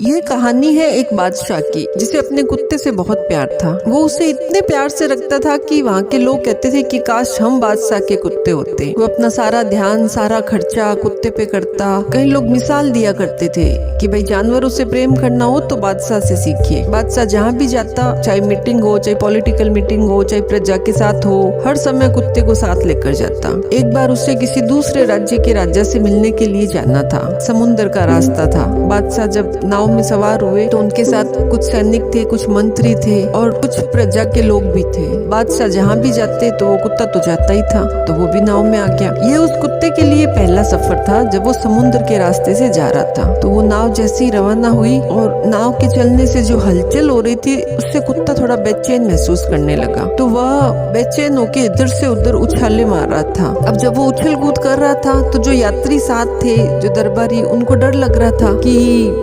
ये कहानी है एक बादशाह की जिसे अपने कुत्ते से बहुत प्यार था। वो उसे इतने प्यार से रखता था कि वहाँ के लोग कहते थे कि काश हम बादशाह के कुत्ते होते। वो अपना सारा ध्यान सारा खर्चा कुत्ते पे करता। कई लोग मिसाल दिया करते थे कि भाई जानवरों से प्रेम करना हो तो बादशाह से सीखिए। बादशाह जहाँ भी जाता, चाहे मीटिंग हो, चाहे पॉलिटिकल मीटिंग हो, चाहे प्रजा के साथ हो, हर समय कुत्ते को साथ लेकर जाता। एक बार उसे किसी दूसरे राज्य के राजा से मिलने के लिए जाना था। समुद्र का रास्ता था। बादशाह जब नाव में सवार हुए तो उनके साथ कुछ सैनिक थे, कुछ मंत्री थे और कुछ प्रजा के लोग भी थे। बादशाह जहाँ भी जाते तो वो कुत्ता तो जाता ही था, तो वो भी नाव में आ गया। ये उस कुत्ते के लिए पहला सफर था जब वो समुद्र के रास्ते से जा रहा था। तो वो नाव जैसी रवाना हुई और नाव के चलने से जो हलचल हो रही थी उससे कुत्ता थोड़ा बेचैन महसूस करने लगा। तो वह बेचैन होके इधर से उधर उछाले मार रहा था। अब जब वो उछल कूद कर रहा था तो जो यात्री साथ थे, जो दरबारी, उनको डर लग रहा था कि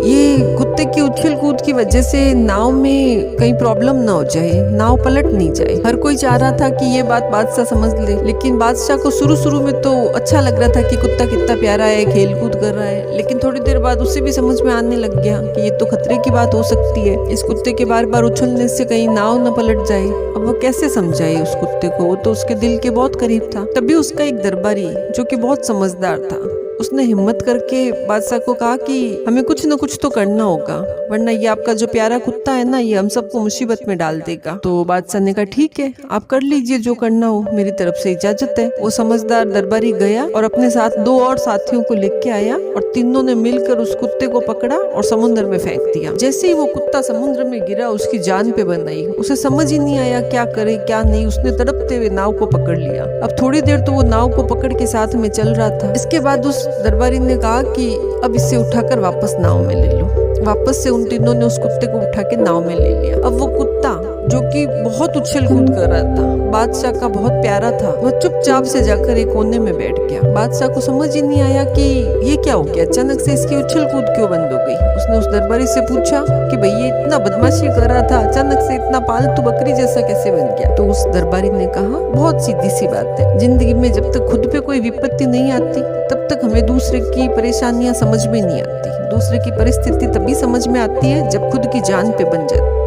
ये कुत्ते की उछल कूद की वजह से नाव में कहीं प्रॉब्लम ना हो जाए, नाव पलट नहीं जाए। हर कोई चाह रहा था कि ये बात बादशाह समझ ले, लेकिन बादशाह को शुरू में तो अच्छा लग रहा था कि कुत्ता कितना प्यारा है, खेल कूद कर रहा है। लेकिन थोड़ी देर बाद उसे भी समझ में आने लग गया कि ये तो खतरे की बात हो सकती है। इस कुत्ते के बार बार उछलने से कहीं नाव न पलट जाए। अब वो कैसे समझाए उस कुत्ते को, वो तो उसके दिल के बहुत करीब था। तभी उसका एक दरबारी जो कि बहुत समझदार था, उसने हिम्मत करके बादशाह को कहा कि हमें कुछ न कुछ तो करना होगा, वरना ये आपका जो प्यारा कुत्ता है ना, ये हम सबको मुसीबत में डाल देगा। तो बादशाह ने कहा ठीक है, आप कर लीजिए जो करना हो, मेरी तरफ से इजाजत है। वो समझदार दरबारी गया और अपने साथ 2 और साथियों को लेके आया और तीनों ने मिलकर उस कुत्ते को पकड़ा और समुद्र में फेंक दिया। जैसे ही वो कुत्ता समुद्र में गिरा, उसकी जान पे बन आई। उसे समझ ही नहीं आया क्या करे क्या नहीं। उसने तड़पते हुए नाव को पकड़ लिया। अब थोड़ी देर तो वो नाव को पकड़ के साथ में चल रहा था। इसके बाद उस दरबारी ने कहा कि अब इसे उठाकर वापस नाव में ले लो। वापस से उन तीनों ने उस कुत्ते को उठा के नाव में ले लिया। अब वो कुत्ता जो कि बहुत उछल कूद कर रहा था, बादशाह का बहुत प्यारा था, वह चुपचाप से जाकर एक कोने में बैठ गया। बादशाह को समझ ही नहीं आया कि ये क्या हो गया, अचानक से इसकी उछल कूद क्यों बंद हो गई। उसने उस दरबारी से पूछा कि भाई ये इतना बदमाशी कर रहा था, अचानक से इतना पालतू बकरी जैसा कैसे बन गया। तो उस दरबारी ने कहा बहुत सीधी सी बात है, जिंदगी में जब तक खुद पे कोई विपत्ति नहीं आती तब तक हमें दूसरे की परेशानियां समझ में नहीं आती। दूसरे की परिस्थिति तभी समझ में आती है जब खुद की जान पे बन जाती।